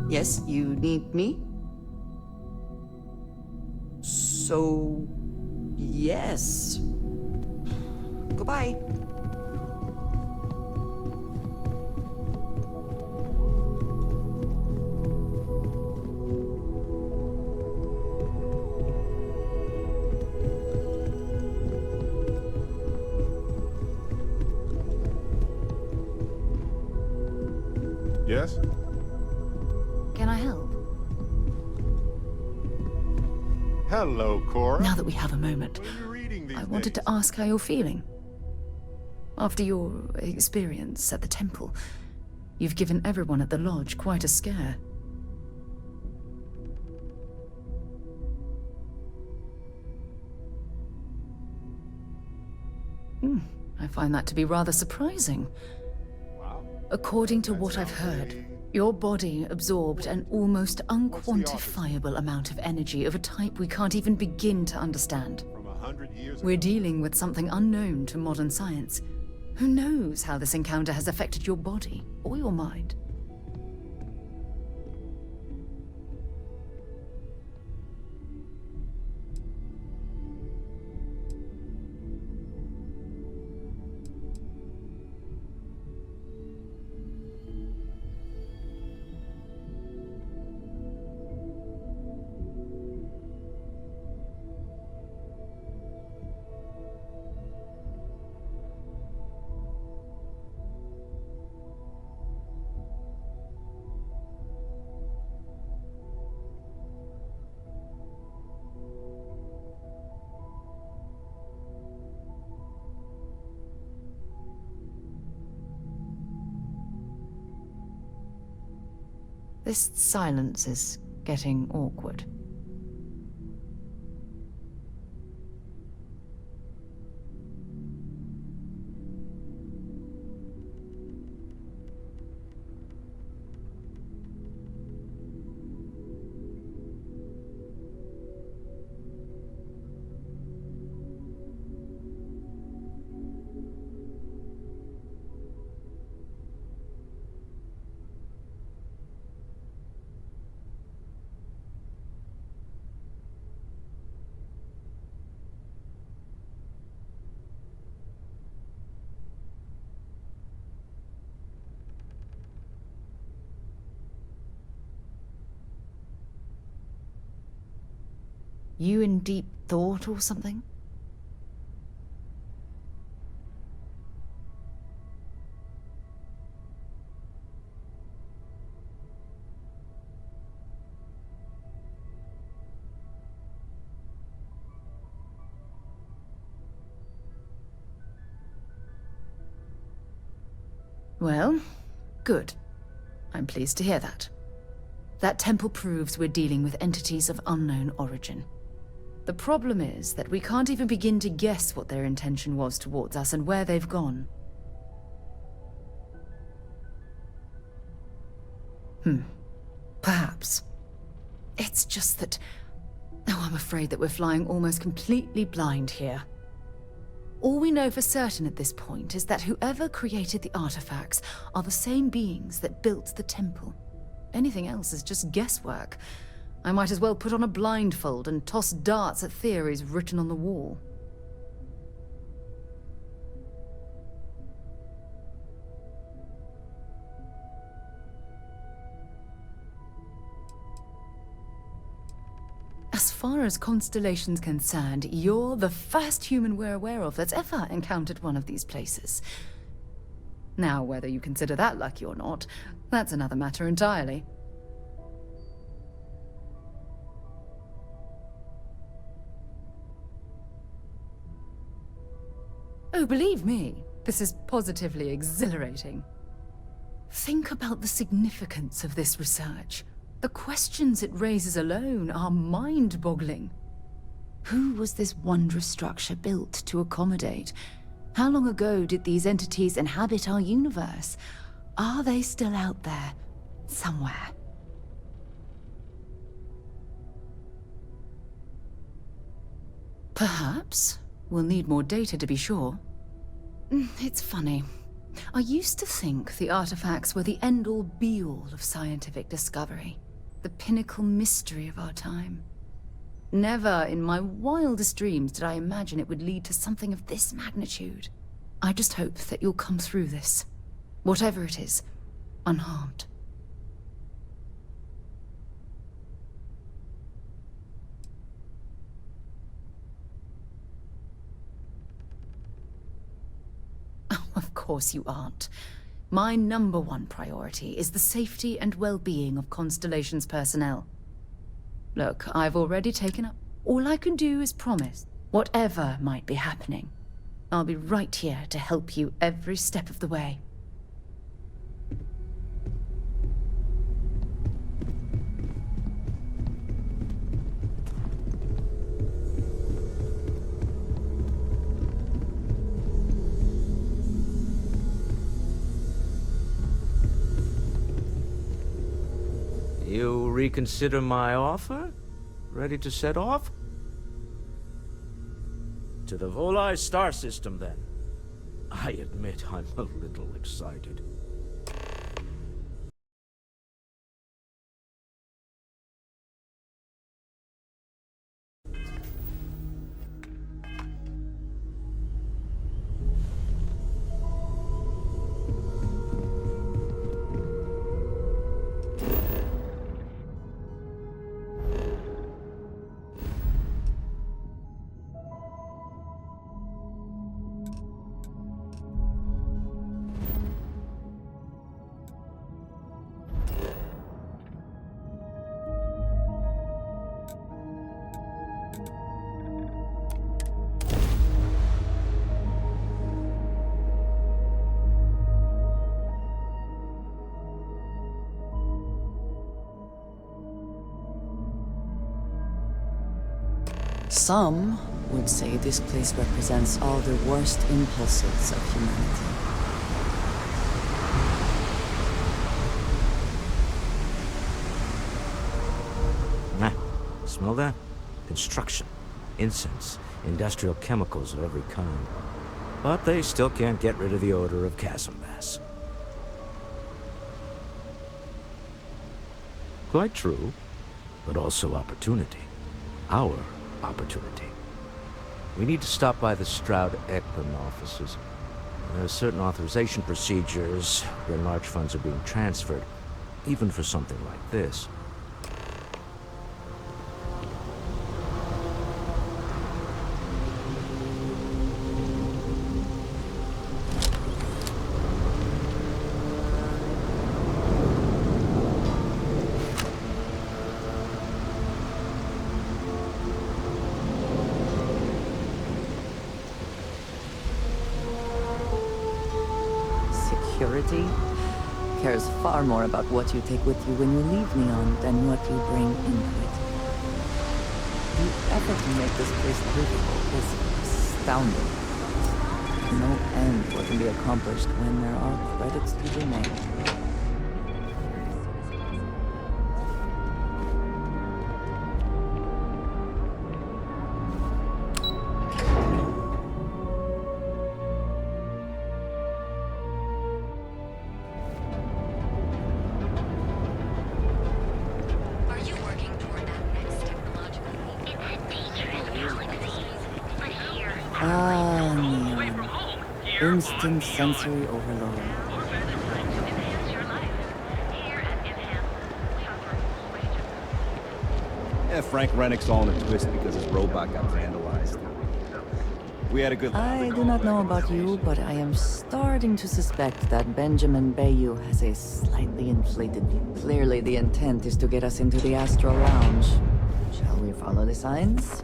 Yes, you need me? So, yes. Goodbye. Yes? Can I help? Hello, Cora. Now that we have a moment, What are you reading these I wanted days? to ask how you're feeling. After your experience at the temple, you've given everyone at the lodge quite a scare. I find that to be rather surprising. Wow. According to That what I've sounds heard, pretty- your body absorbed an almost What's the office? unquantifiable amount of energy of a type we can't even begin to understand. From 100 years We're ago. dealing with something unknown to modern science. Who knows how this encounter has affected your body or your mind? This silence is getting awkward. You in deep thought or something? Well, good. I'm pleased to hear that. That temple proves we're dealing with entities of unknown origin. The problem is that we can't even begin to guess what their intention was towards us and where they've gone. Perhaps. It's just that... Oh, I'm afraid that we're flying almost completely blind here. All we know for certain at this point is that whoever created the artifacts are the same beings that built the temple. Anything else is just guesswork. I might as well put on a blindfold and toss darts at theories written on the wall. As far as Constellation's concerned, you're the first human we're aware of that's ever encountered one of these places. Now, whether you consider that lucky or not, that's another matter entirely. Oh, believe me, this is positively exhilarating. Think about the significance of this research. The questions it raises alone are mind-boggling. Who was this wondrous structure built to accommodate? How long ago did these entities inhabit our universe? Are they still out there, somewhere? Perhaps. We'll need more data to be sure. It's funny. I used to think the artifacts were the end-all be-all of scientific discovery, the pinnacle mystery of our time. Never in my wildest dreams did I imagine it would lead to something of this magnitude. I just hope that you'll come through this, whatever it is, unharmed. Of course you aren't. My #1 priority is the safety and well-being of Constellation's personnel. Look, I've already taken up. All I can do is promise, whatever might be happening, I'll be right here to help you every step of the way. You reconsider my offer? Ready to set off? To the Volai star system, then. I admit I'm a little excited. Some would say this place represents all the worst impulses of humanity. Smell that? Construction, incense, industrial chemicals of every kind. But they still can't get rid of the odor of chasm bass. Quite true, but also opportunity. Our opportunity. We need to stop by the Stroud-Ekman offices. There are certain authorization procedures when large funds are being transferred, even for something like this. Security cares far more about what you take with you when you leave Neon than what you bring into it. The effort to make this place livable is astounding. No end what can be accomplished when there are credits to be made. Neon. Instant sensory overload. Yeah, Frank Rennick's all in a twist because his robot got vandalized. We had a good... I do not know about you, but I am starting to suspect that Benjamin Bayou has a slightly inflated view. Clearly the intent is to get us into the Astro Lounge. Shall we follow the signs?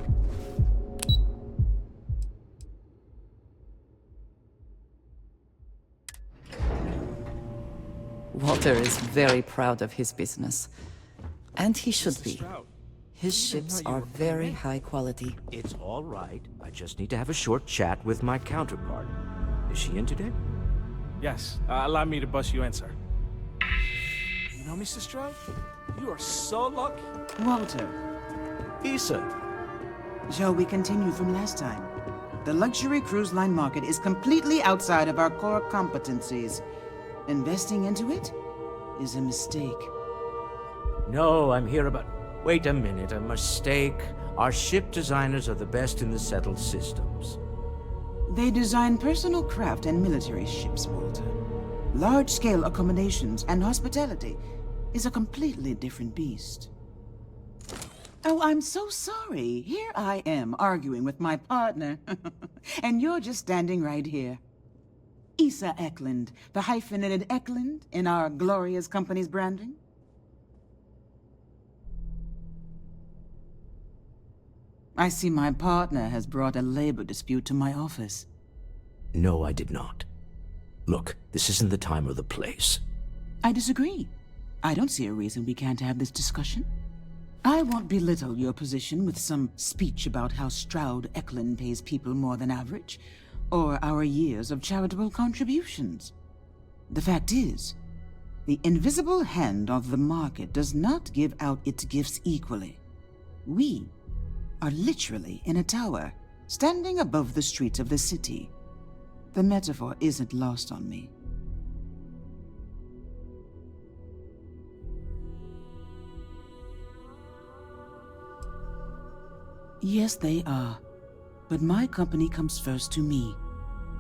Walter is very proud of his business. And he should be. His ships are very high quality. It's all right. I just need to have a short chat with my counterpart. Is she in today? Yes. Allow me to bust you in, sir. You know, Mr. Stroud? You are so lucky. Walter, Issa. shall we continue from last time? The luxury cruise line market is completely outside of our core competencies. Investing into it is a mistake. No, I'm here about... Wait a minute, a mistake. Our ship designers are the best in the settled systems. They design personal craft and military ships, Walter. Large-scale accommodations and hospitality is a completely different beast. Oh, I'm so sorry. Here I am arguing with my partner. And you're just standing right here. Issa Eklund, the hyphenated Eklund in our glorious company's branding. I see my partner has brought a labor dispute to my office. No, I did not. Look, this isn't the time or the place. I disagree. I don't see a reason we can't have this discussion. I won't belittle your position with some speech about how Stroud Eklund pays people more than average, or our years of charitable contributions. The fact is, the invisible hand of the market does not give out its gifts equally. We are literally in a tower, standing above the streets of the city. The metaphor isn't lost on me. Yes, they are. But my company comes first to me.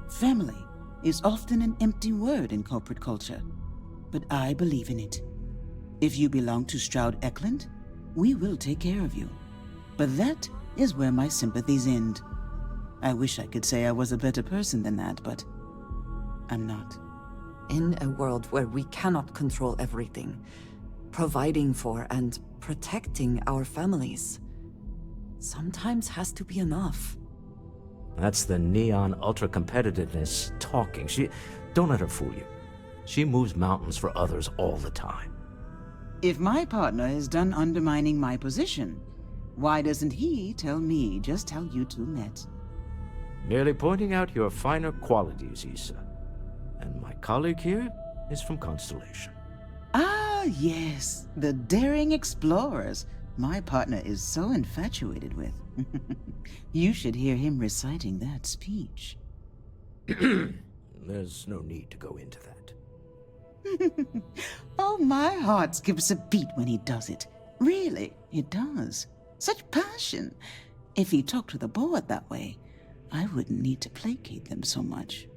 Family is often an empty word in corporate culture, but I believe in it. If you belong to Stroud Eklund, we will take care of you. But that is where my sympathies end. I wish I could say I was a better person than that, but I'm not. In a world where we cannot control everything, providing for and protecting our families sometimes has to be enough. That's the neon ultra-competitiveness talking. Don't let her fool you. She moves mountains for others all the time. If my partner is done undermining my position, why doesn't he tell me just how you two met? Merely pointing out your finer qualities, Issa. And my colleague here is from Constellation. Ah, yes, the daring explorers my partner is so infatuated with. You should hear him reciting that speech. There's no need to go into that. Oh, my heart skips a beat when he does it. Really, it does. Such passion. If he talked to the board that way, I wouldn't need to placate them so much.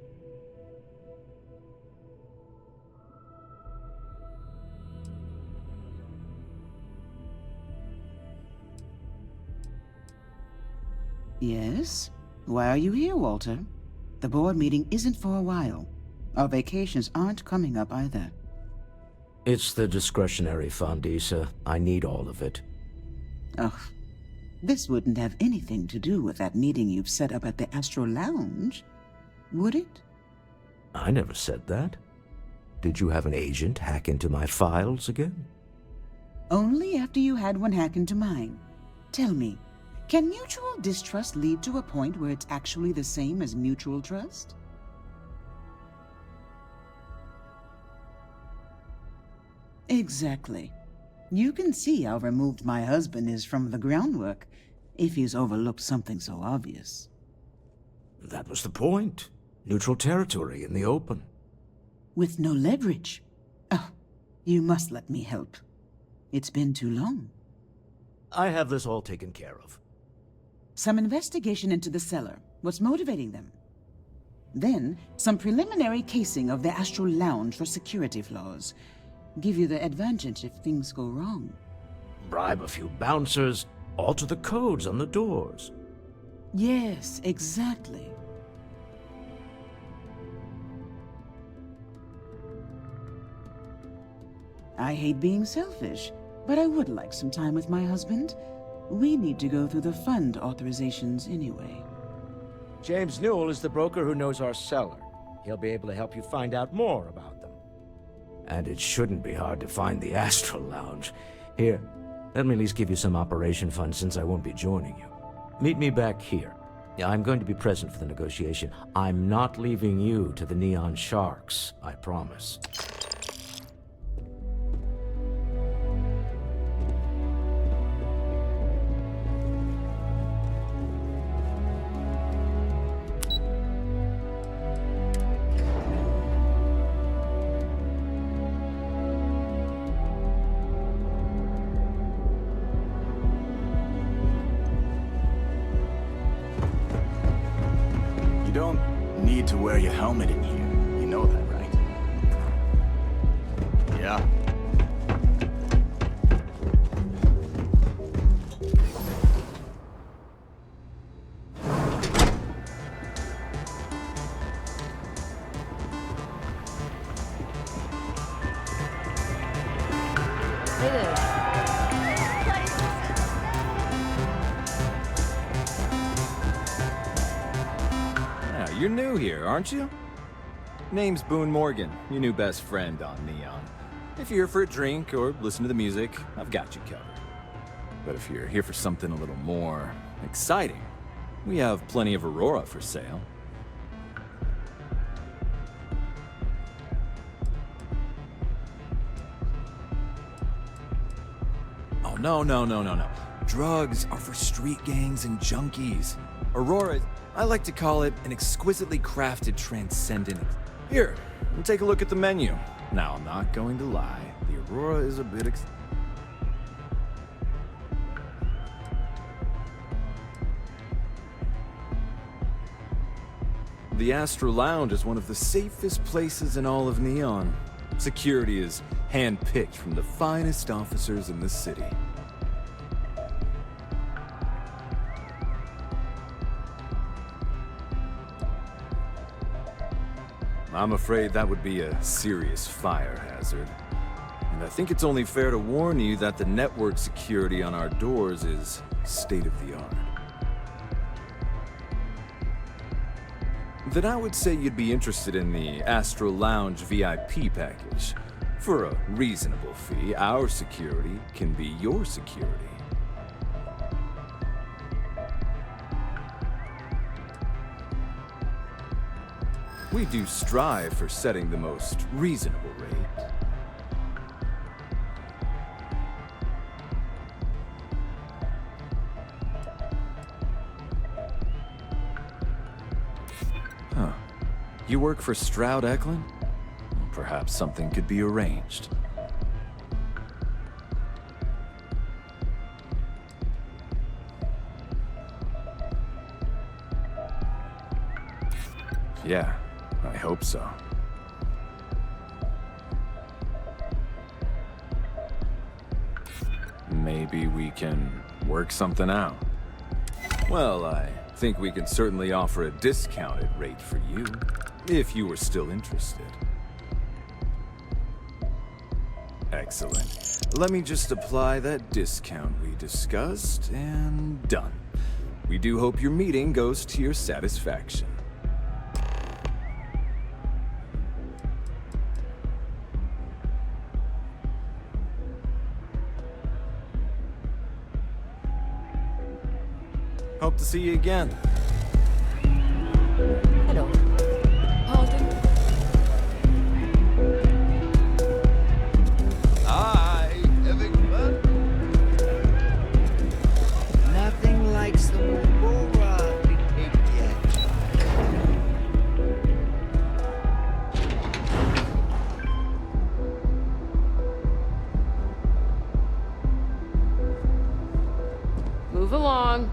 Yes? Why are you here, Walter? The board meeting isn't for a while. Our vacations aren't coming up either. It's the discretionary fund, Issa. I need all of it. Ugh. This wouldn't have anything to do with that meeting you've set up at the Astro Lounge, would it? I never said that. Did you have an agent hack into my files again? Only after you had one hack into mine. Tell me, can mutual distrust lead to a point where it's actually the same as mutual trust? Exactly. You can see how removed my husband is from the groundwork if he's overlooked something so obvious. That was the point. Neutral territory in the open. With no leverage. Oh, you must let me help. It's been too long. I have this all taken care of. Some investigation into the seller. What's motivating them? Then, some preliminary casing of the Astral Lounge for security flaws. Give you the advantage if things go wrong. Bribe a few bouncers, alter the codes on the doors. Yes, exactly. I hate being selfish, but I would like some time with my husband. We need to go through the fund authorizations anyway. James Newell is the broker who knows our seller. He'll be able to help you find out more about them. And it shouldn't be hard to find the Astral Lounge. Here, let me at least give you some operation funds since I won't be joining you. Meet me back here. I'm going to be present for the negotiation. I'm not leaving you to the Neon Sharks, I promise. to wear your helmet in here. You know that, right? Yeah. Yeah, you're new here, aren't you? Name's Boone Morgan, your new best friend on Neon. If you're here for a drink or listen to the music, I've got you covered. But if you're here for something a little more exciting, we have plenty of Aurora for sale. Oh, no. Drugs are for street gangs and junkies. Aurora, I like to call it an exquisitely crafted transcendent. Here, take a look at the menu. Now, I'm not going to lie, the Aurora is a bit The Astro Lounge is one of the safest places in all of Neon. Security is hand-picked from the finest officers in the city. I'm afraid that would be a serious fire hazard. And I think it's only fair to warn you that the network security on our doors is state-of-the-art. Then I would say you'd be interested in the Astro Lounge VIP package. For a reasonable fee, our security can be your security. We do strive for setting the most reasonable rate. Huh. You work for Stroud Eklund? Perhaps something could be arranged. Yeah. I hope so. Maybe we can work something out. Well, I think we can certainly offer a discounted rate for you, if you were still interested. Excellent. Let me just apply that discount we discussed, and done. We do hope your meeting goes to your satisfaction. Hope to see you again. Hello. Pardon? Hi, having fun? Nothing like some Aurora yet. Move along.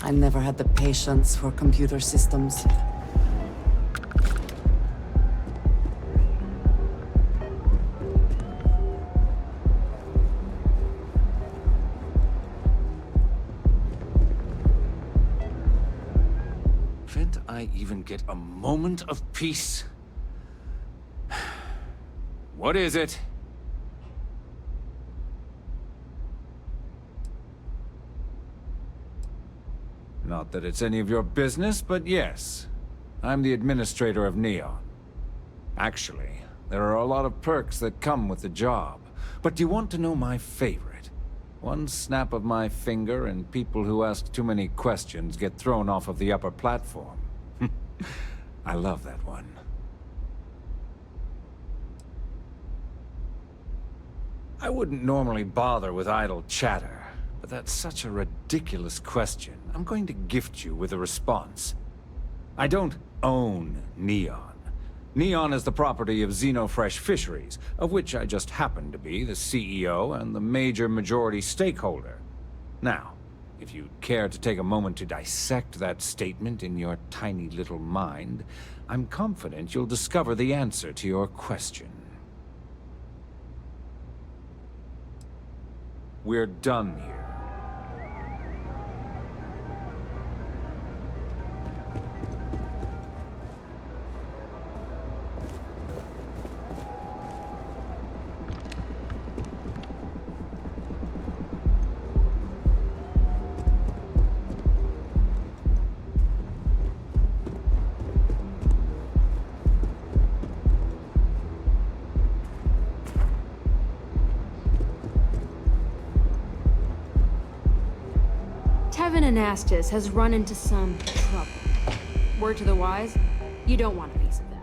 I never had the patience for computer systems. Can't I even get a moment of peace? What is it? Not that it's any of your business, but yes. I'm the administrator of Neon. Actually, there are a lot of perks that come with the job. But do you want to know my favorite? One snap of my finger and people who ask too many questions get thrown off of the upper platform. I love that one. I wouldn't normally bother with idle chatter, but that's such a ridiculous question. I'm going to gift you with a response. I don't own Neon. Neon is the property of Xenofresh Fisheries, of which I just happen to be the CEO and the major majority stakeholder. Now, if you'd care to take a moment to dissect that statement in your tiny little mind, I'm confident you'll discover the answer to your question. We're done here. Tevin Anastas has run into some trouble. Word to the wise, you don't want a piece of that.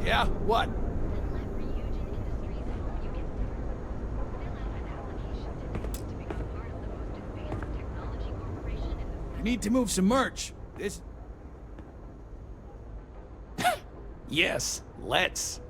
Yeah? What? You need to move some merch. This... Yes, let's.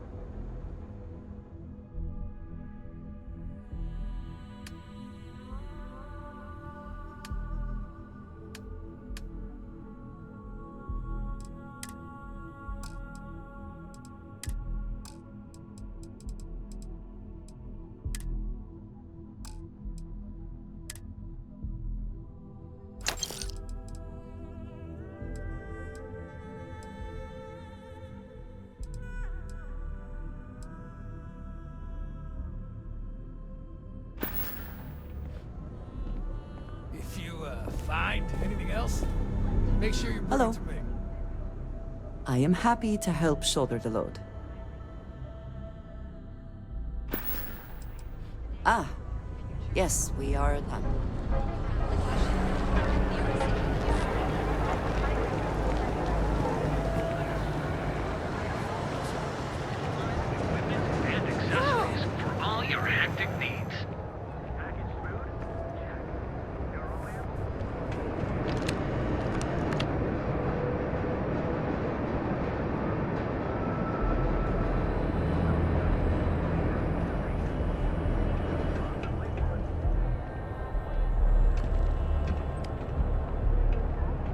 If you, find anything else, make sure you bring it to me. I am happy to help shoulder the load. Ah, yes, we are done. And accessories for all your hectic needs.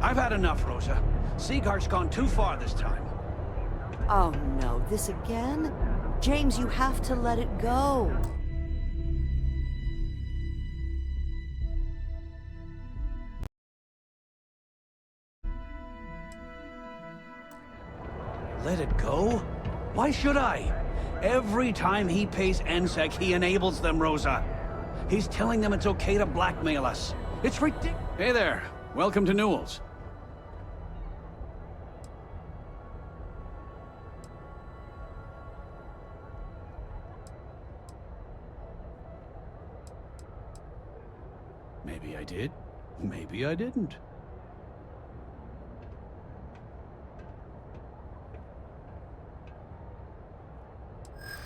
I've had enough, Rosa. Seagart's gone too far this time. Oh no, this again? James, you have to let it go. Let it go? Why should I? Every time he pays NSEC, he enables them, Rosa. He's telling them it's okay to blackmail us. It's ridiculous. Hey there. Welcome to Newell's. Maybe I did. Maybe I didn't.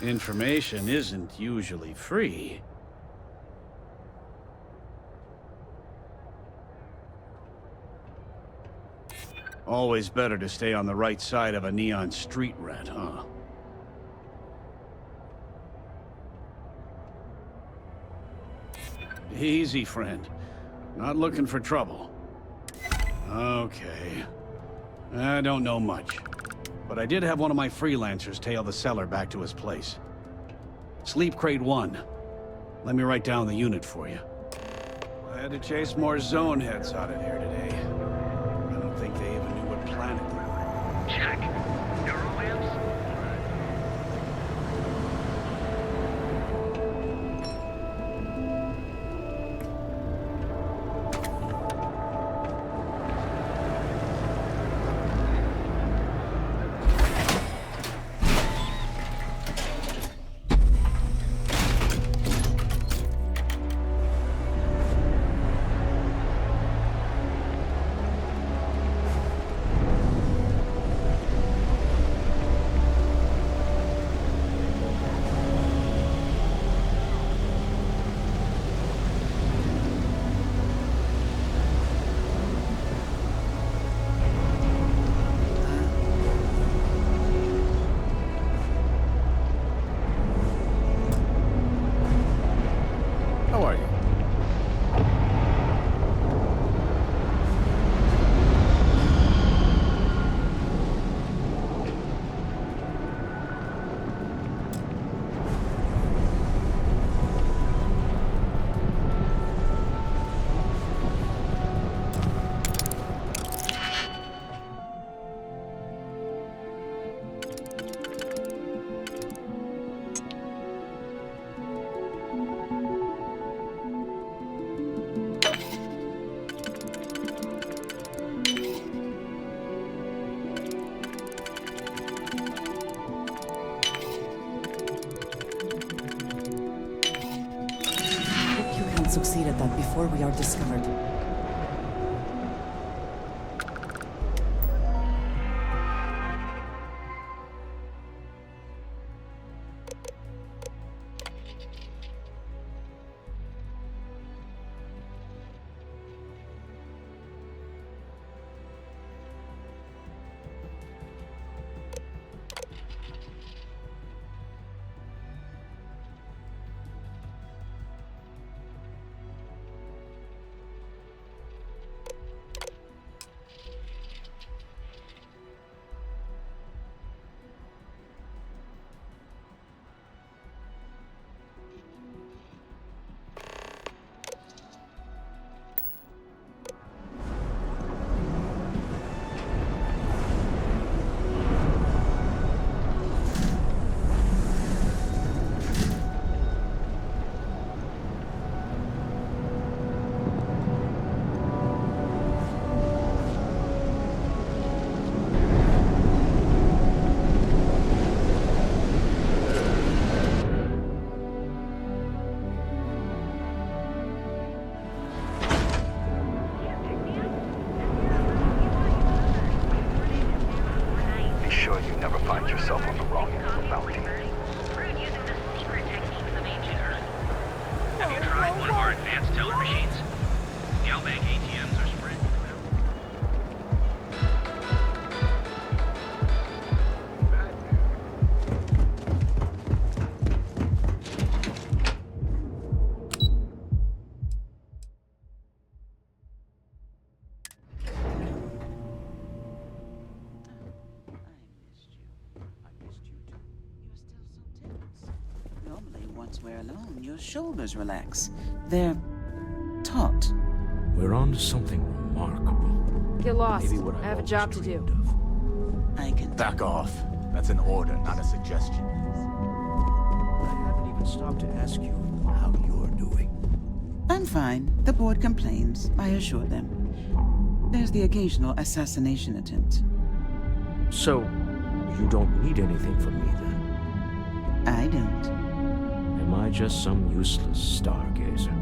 Information isn't usually free. Always better to stay on the right side of a neon street rat, huh? Easy, friend. Not looking for trouble. Okay. I don't know much. But I did have one of my freelancers tail the seller back to his place. Sleep Crate 1. Let me write down the unit for you. I had to chase more zone heads out of here today. I don't think they even knew what planet they were. Check. Neurowaves? How are you? Hope you can succeed at that before we are discovered. Be sure you never find yourself on the wrong end of a bounty. Rude using the secret techniques of ancient Earth. Have you tried one of our advanced teller machines? The Outbank ATMs are spread. once we're alone, your shoulders relax. They're taut. We're on to something remarkable. Get lost. Maybe what I have a always job to do. dreamed of. I can... Back off. That's an order, not a suggestion. I haven't even stopped to ask you how you're doing. I'm fine. The board complains, I assure them. There's the occasional assassination attempt. So, you don't need anything from me then? I don't. Am I just some useless stargazer?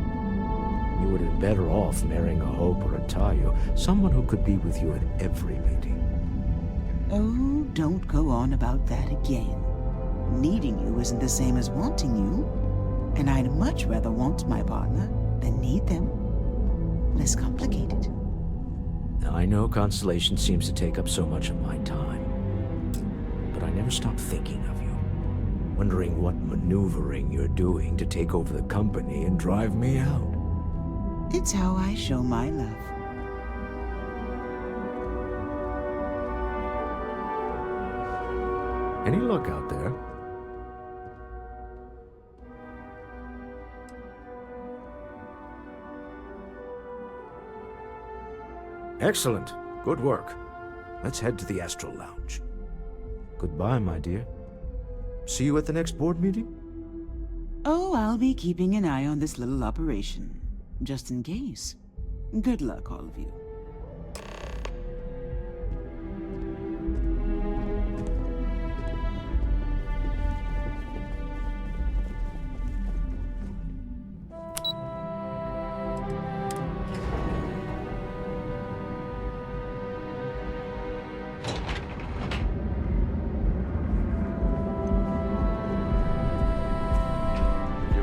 You would have been better off marrying a Hope or a Tayo, someone who could be with you at every meeting. Oh, don't go on about that again. Needing you isn't the same as wanting you. And I'd much rather want my partner than need them. Less complicated. I know Constellation seems to take up so much of my time. But I never stop thinking of you. Wondering what maneuvering you're doing to take over the company and drive me out. It's how I show my love. Any luck out there? Excellent. Good work. Let's head to the Astral Lounge. Goodbye, my dear. See you at the next board meeting? Oh, I'll be keeping an eye on this little operation. Just in case. Good luck, all of you.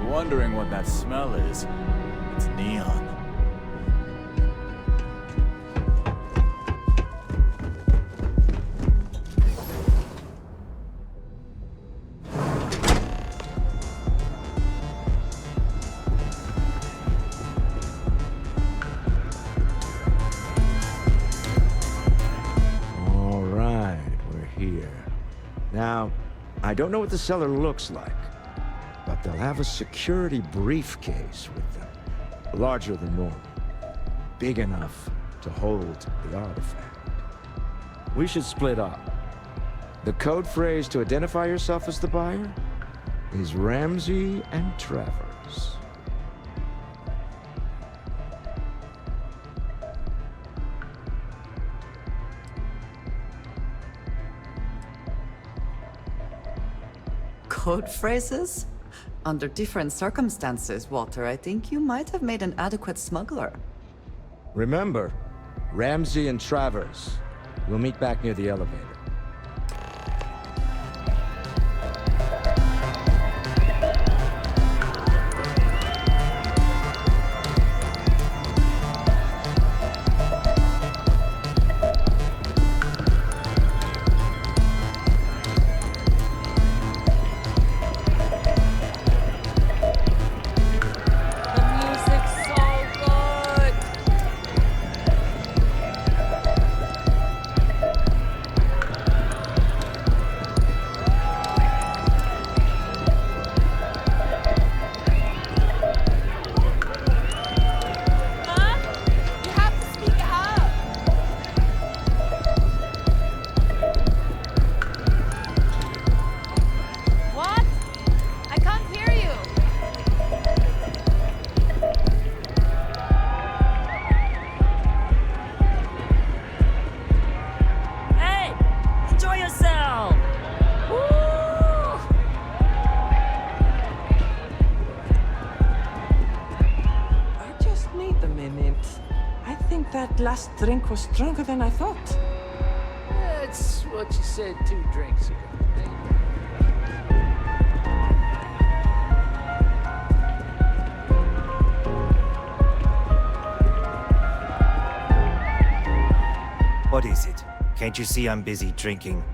Wondering what that smell is. It's neon. All right, we're here. Now, I don't know what the cellar looks like, but they'll have a security briefcase with them, larger than normal, big enough to hold the artifact. We should split up. The code phrase to identify yourself as the buyer is Ramsey and Travers. Code phrases? Under different circumstances, Walter, I think you might have made an adequate smuggler. Remember, Ramsey and Travers. We'll meet back near the elevator. Last drink was stronger than I thought. That's what you said 2 drinks ago. What is it? Can't you see I'm busy drinking?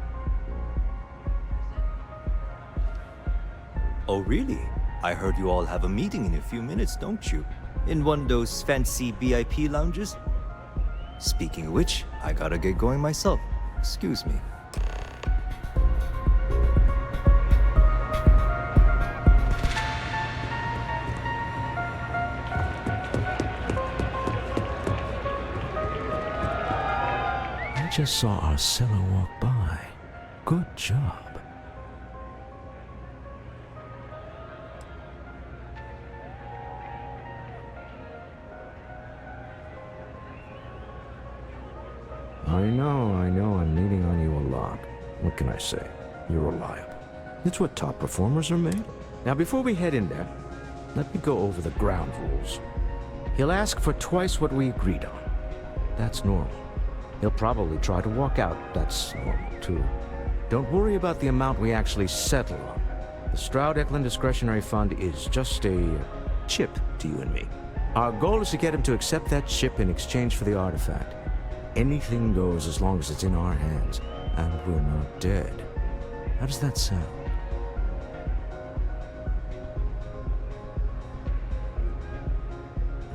Oh, really? I heard you all have a meeting in a few minutes, don't you? In one of those fancy VIP lounges? Speaking of which, I gotta get going myself. Excuse me. just saw our seller walk by. Good job. I know, I'm leaning on you a lot. What can I say? You're reliable. It's what top performers are made. Now, before we head in there, let me go over the ground rules. He'll ask for twice what we agreed on. That's normal. He'll probably try to walk out. That's normal, too. Don't worry about the amount we actually settle on. The Stroud-Eklund Discretionary Fund is just a chip to you and me. Our goal is to get him to accept that chip in exchange for the artifact. Anything goes as long as it's in our hands, and we're not dead. How does that sound?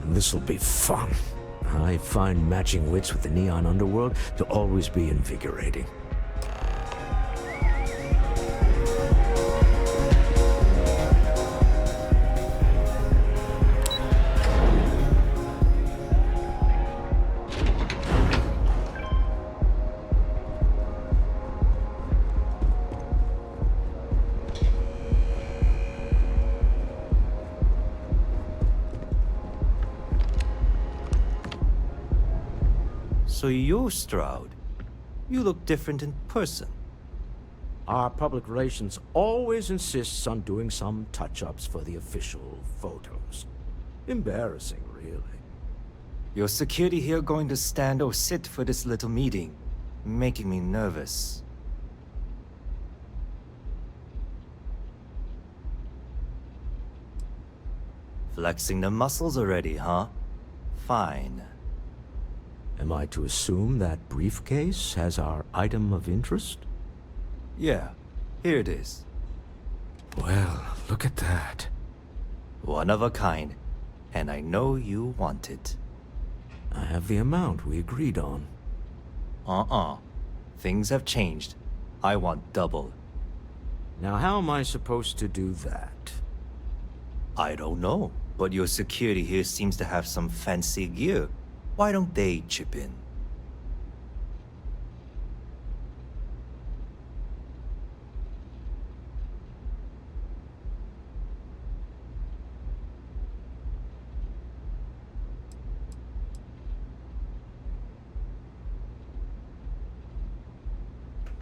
This'll be fun. I find matching wits with the neon underworld to always be invigorating. So you're Stroud. You look different in person. Our public relations always insists on doing some touch-ups for the official photos. Embarrassing, really. Your security here going to stand or sit for this little meeting, making me nervous. Flexing the muscles already, huh? Fine. Am I to assume that briefcase has our item of interest? Yeah, here it is. Well, look at that. One of a kind, and I know you want it. I have the amount we agreed on. Things have changed. I want double. Now how am I supposed to do that? I don't know, but your security here seems to have some fancy gear. Why don't they chip in?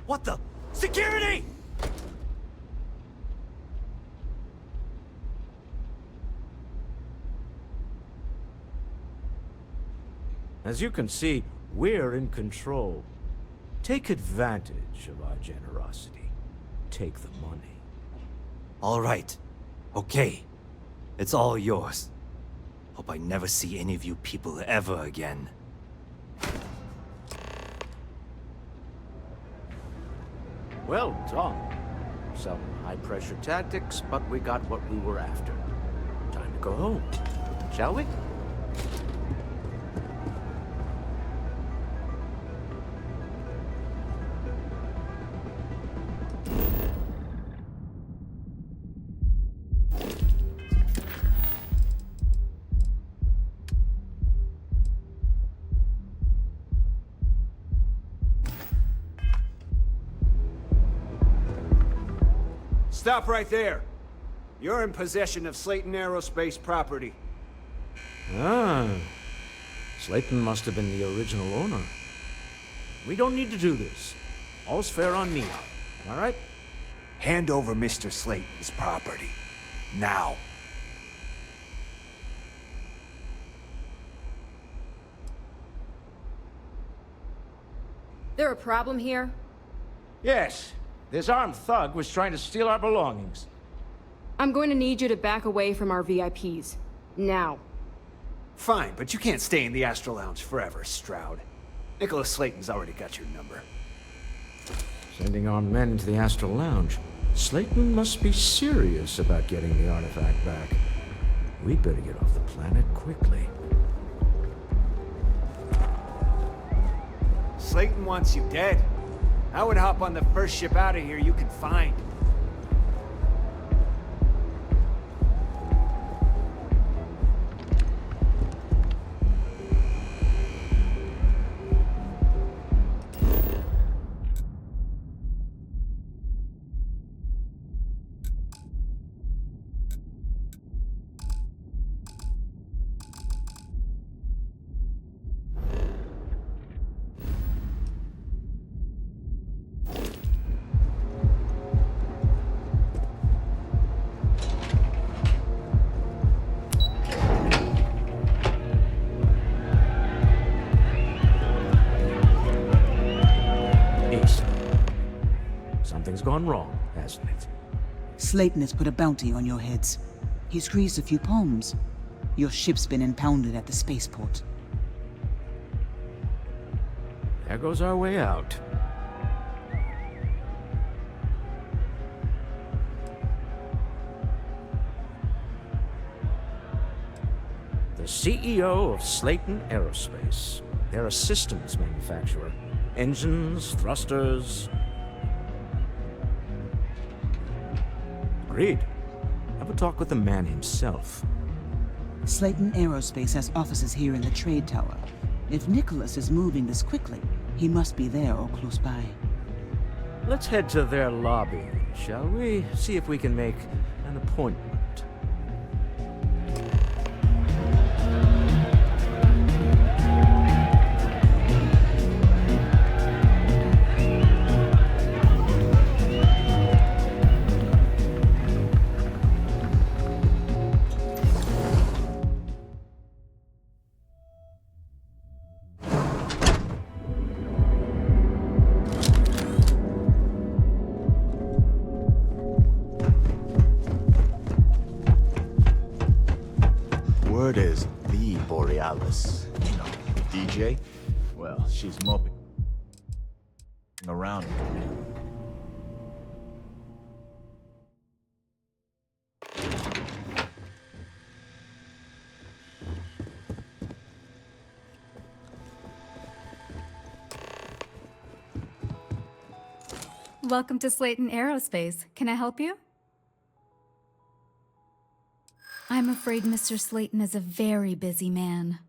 What the? Security! As you can see, we're in control. Take advantage of our generosity. Take the money. All right. Okay. It's all yours. Hope I never see any of you people ever again. Well done. Some high-pressure tactics, but we got what we were after. Time to go home, shall we? Stop right there. You're in possession of Slayton Aerospace property. Ah. Slayton must have been the original owner. We don't need to do this. All's fair on Neon. All right? Hand over Mr. Slayton's property. Now. There a problem here? Yes. This armed thug was trying to steal our belongings. I'm going to need you to back away from our VIPs. Now. Fine, but you can't stay in the Astral Lounge forever, Stroud. Nicholas Slayton's already got your number. Sending armed men into the Astral Lounge. Slayton must be serious about getting the artifact back. We'd better get off the planet quickly. Slayton wants you dead. I would hop on the first ship out of here you can find. gone wrong, hasn't it? Slayton has put a bounty on your heads. He's greased a few palms. Your ship's been impounded at the spaceport. There goes our way out. The CEO of Slayton Aerospace. They're a systems manufacturer. Engines, thrusters. Agreed. Have a talk with the man himself. Slayton Aerospace has offices here in the trade tower. If Nicholas is moving this quickly, he must be there or close by. Let's head to their lobby, shall we? See if we can make an appointment. Word is the Borealis. You know, DJ? Well, she's moping around. Welcome to Slayton Aerospace. Can I help you? I'm afraid Mr. Slayton is a very busy man.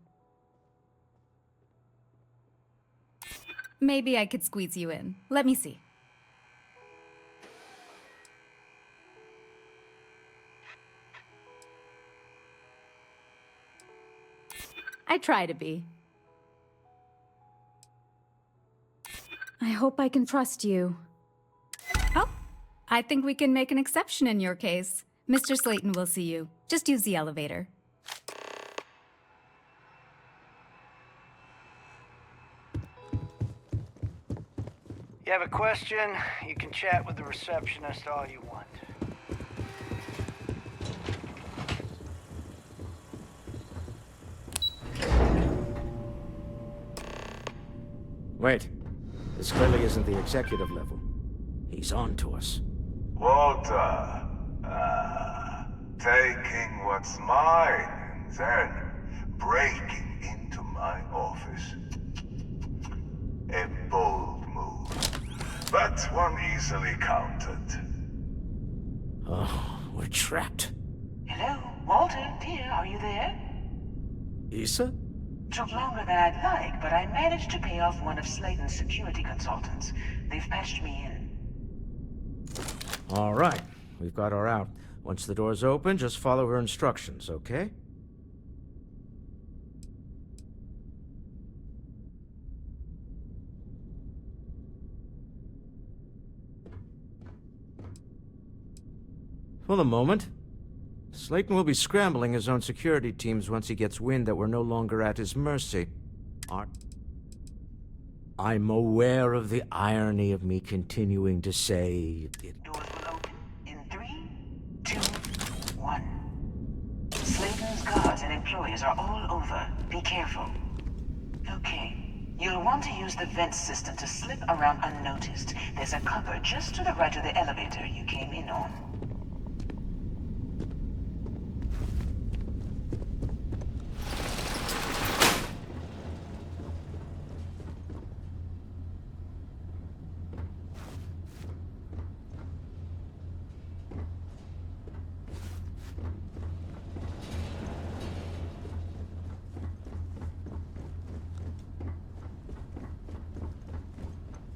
Maybe I could squeeze you in. Let me see. I try to be. I hope I can trust you. Oh, I think we can make an exception in your case. Mr. Slayton will see you. Just use the elevator. You have a question, you can chat with the receptionist all you want. Wait. This clearly isn't the executive level. He's on to us. Walter. Taking what's mine and then breaking into my office. A bold move, but one easily countered. Oh, we're trapped. Hello, Walter, dear, are you there? Issa? Took longer than I'd like, but I managed to pay off one of Slayton's security consultants. They've patched me in. All right, we've got her out. Once the door's open, just follow her instructions, okay? For the moment, Slayton will be scrambling his own security teams once he gets wind that we're no longer at his mercy. I'm aware of the irony of me continuing to say it. Doors will open in 3, 2, 1. Slayton's guards and employees are all over. Be careful. Okay. You'll want to use the vent system to slip around unnoticed. There's a cupboard just to the right of the elevator you came in on.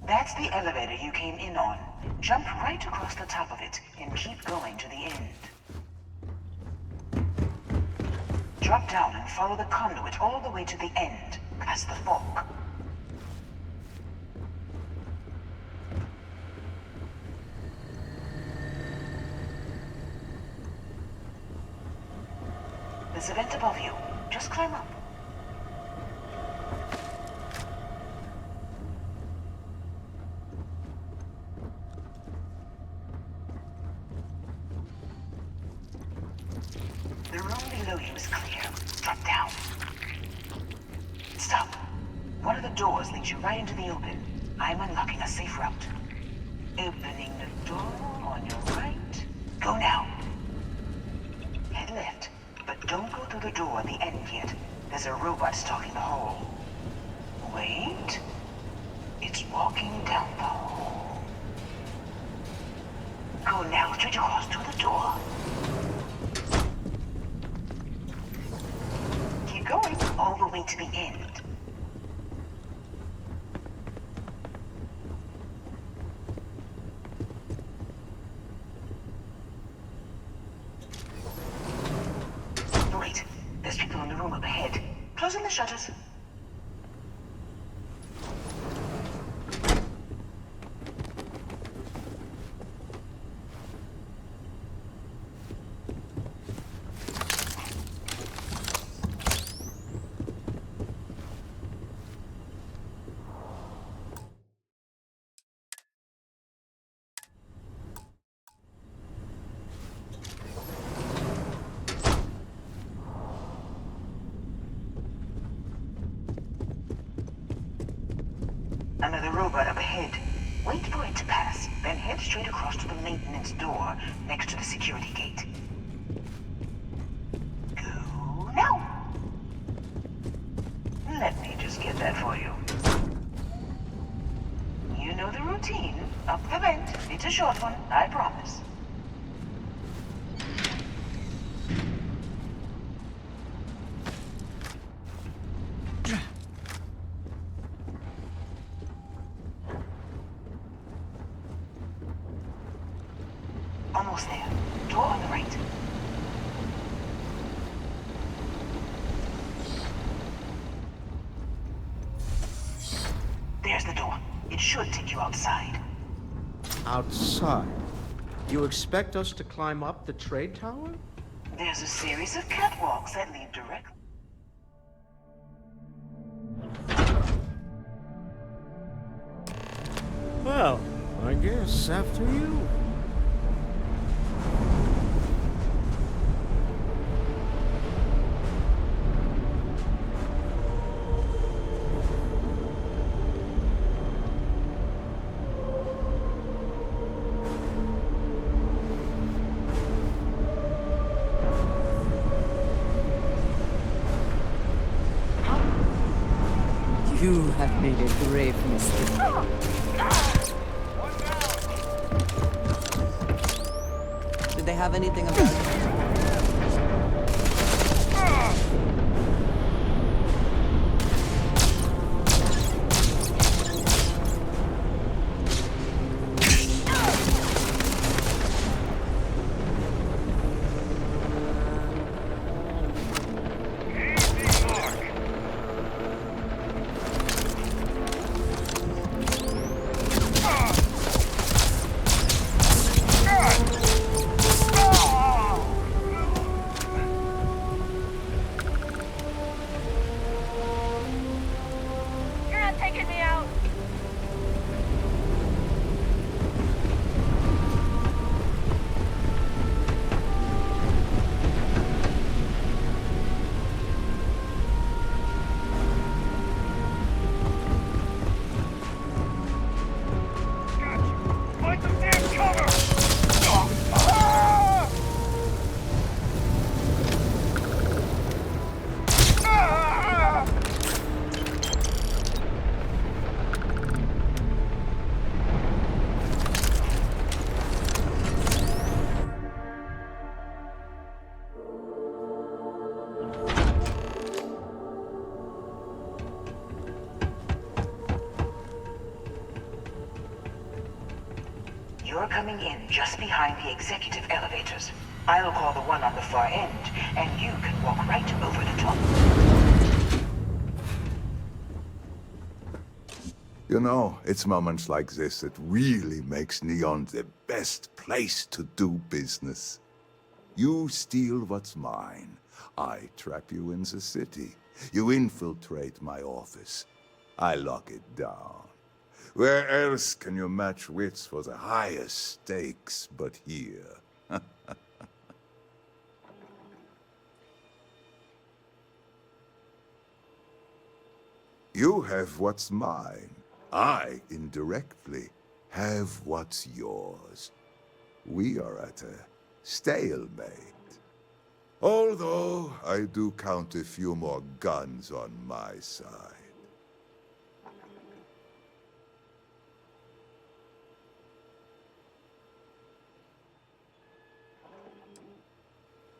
That's the elevator you came in on. Jump right across the top of it and keep going to the end. Drop down and follow the conduit all the way to the end, past the fork. There's a vent above you. Just climb up. The room below you is clear. Drop down. Stop. One of the doors leads you right into the open. I'm unlocking a safe route. Opening the door on your right. Go now. Head left, but don't go through the door at the end yet. There's a robot stalking the hall. Wait. It's walking down the hall. Go now, straight across to the door. Keep going all the way to the end. Wait, there's people in the room up ahead. Closing the shutters. Another robot up ahead. Wait for it to pass, then head straight across to the maintenance door next to the security gate. Go now! Let me just get that for you. You know the routine. Up the vent. It's a short one, I promise. Almost there. Door on the right. There's the door. It should take you outside. Outside? You expect us to climb up the trade tower? There's a series of catwalks that lead directly. Well, I guess after you. You have made a grave mistake. Did they have anything about it? You're coming in just behind the executive elevators. I'll call the one on the far end, and you can walk right over the top. You know, it's moments like this that really makes Neon the best place to do business. You steal what's mine. I trap you in the city. You infiltrate my office. I lock it down. Where else can you match wits for the highest stakes but here? You have what's mine. I, indirectly, have what's yours. We are at a stalemate. Although, I do count a few more guns on my side.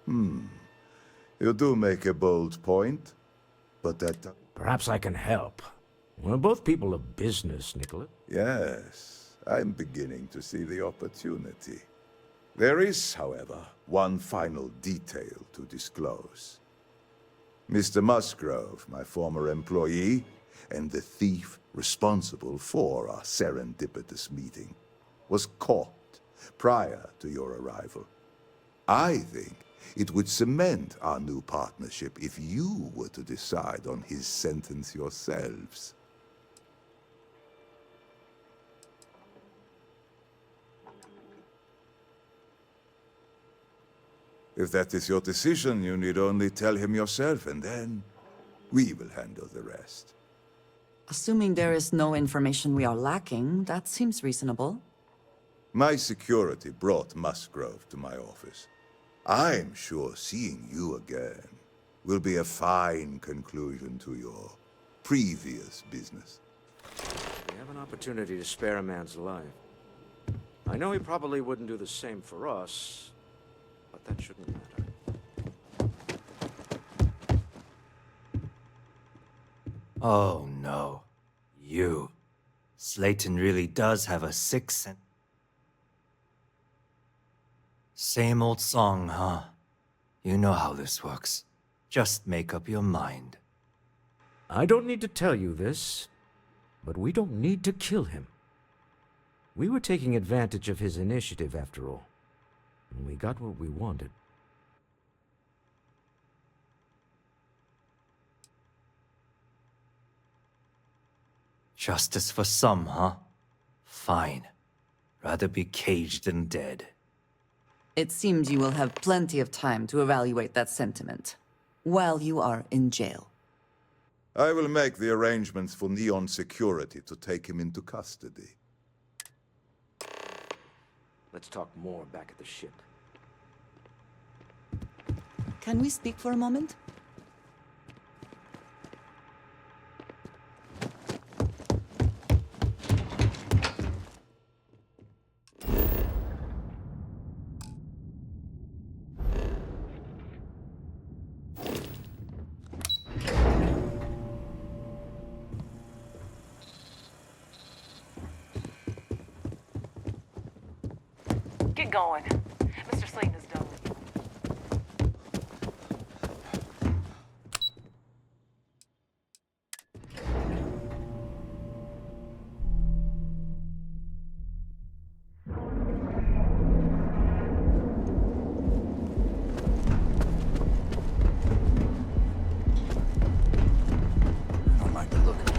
You do make a bold point, but that... Perhaps I can help. We're both people of business, Nicholas. Yes, I'm beginning to see the opportunity. There is, however, one final detail to disclose. Mr. Musgrove, my former employee, and the thief responsible for our serendipitous meeting, was caught prior to your arrival. I think it would cement our new partnership if you were to decide on his sentence yourselves. If that is your decision, you need only tell him yourself, and then we will handle the rest. Assuming there is no information we are lacking, that seems reasonable. My security brought Musgrove to my office. I'm sure seeing you again will be a fine conclusion to your previous business. We have an opportunity to spare a man's life. I know he probably wouldn't do the same for us, but that shouldn't matter. Oh no. You. Slayton really does have a sixth sense. Same old song, huh? You know how this works. Just make up your mind. I don't need to tell you this, but we don't need to kill him. We were taking advantage of his initiative, after all. And we got what we wanted. Justice for some, huh? Fine. Rather be caged than dead. It seems you will have plenty of time to evaluate that sentiment, while you are in jail. I will make the arrangements for Neon Security to take him into custody. Let's talk more back at the ship. Can we speak for a moment? Get going. Mr. Slayton is done. I don't like the look of you.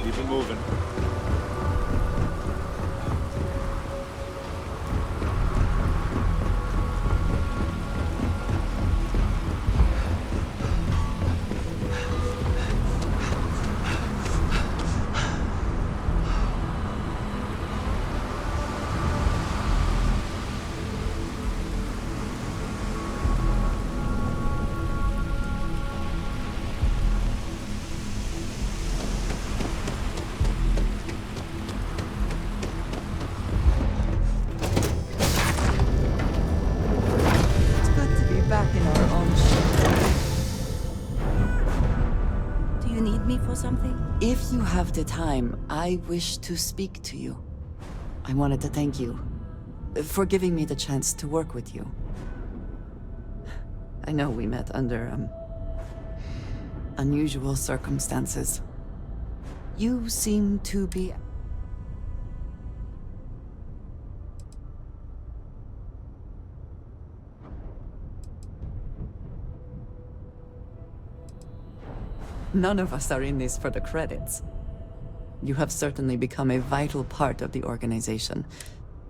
Keep it moving. It's good to be back in our own ship. Do you need me for something? If you have the time, I wish to speak to you. I wanted to thank you for giving me the chance to work with you. I know we met under, unusual circumstances. You seem to be... None of us are in this for the credits. You have certainly become a vital part of the organization.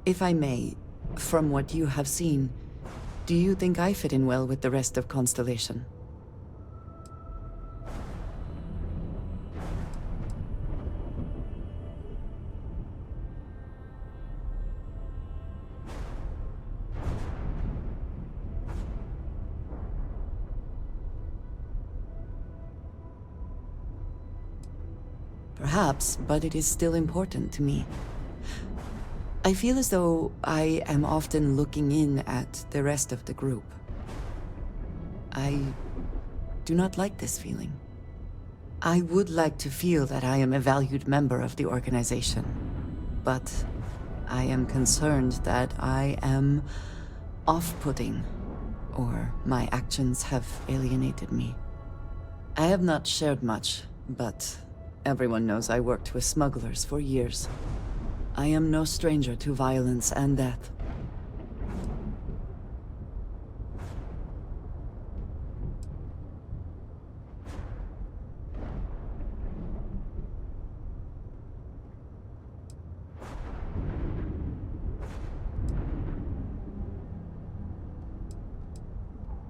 If I may, from what you have seen, do you think I fit in well with the rest of Constellation? Perhaps, but it is still important to me. I feel as though I am often looking in at the rest of the group. I do not like this feeling. I would like to feel that I am a valued member of the organization, but I am concerned that I am off-putting, or my actions have alienated me. I have not shared much, but everyone knows I worked with smugglers for years. I am no stranger to violence and death.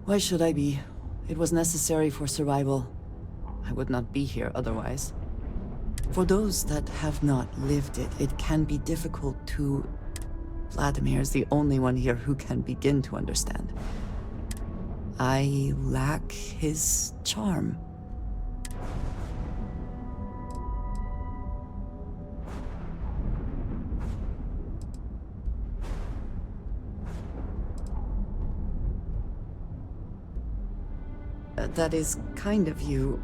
Why should I be? It was necessary for survival. I would not be here otherwise. For those that have not lived it, it can be difficult to... Vladimir is the only one here who can begin to understand. I lack his charm. That is kind of you.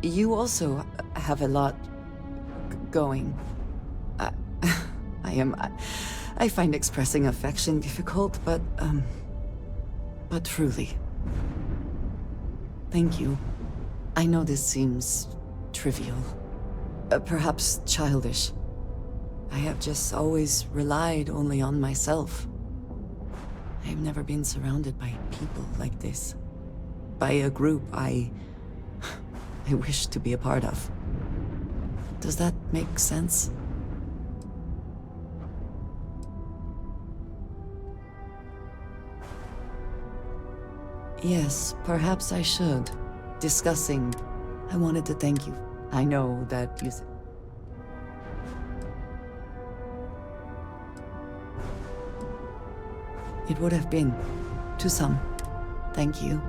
You also have a lot going. I find expressing affection difficult, but truly. Thank you. I know this seems trivial, perhaps childish. I have just always relied only on myself. I have never been surrounded by people like this. By a group I wish to be a part of. Does that make sense? Yes, perhaps I should. Discussing. I wanted to thank you. I know that you... It would have been, to some. Thank you.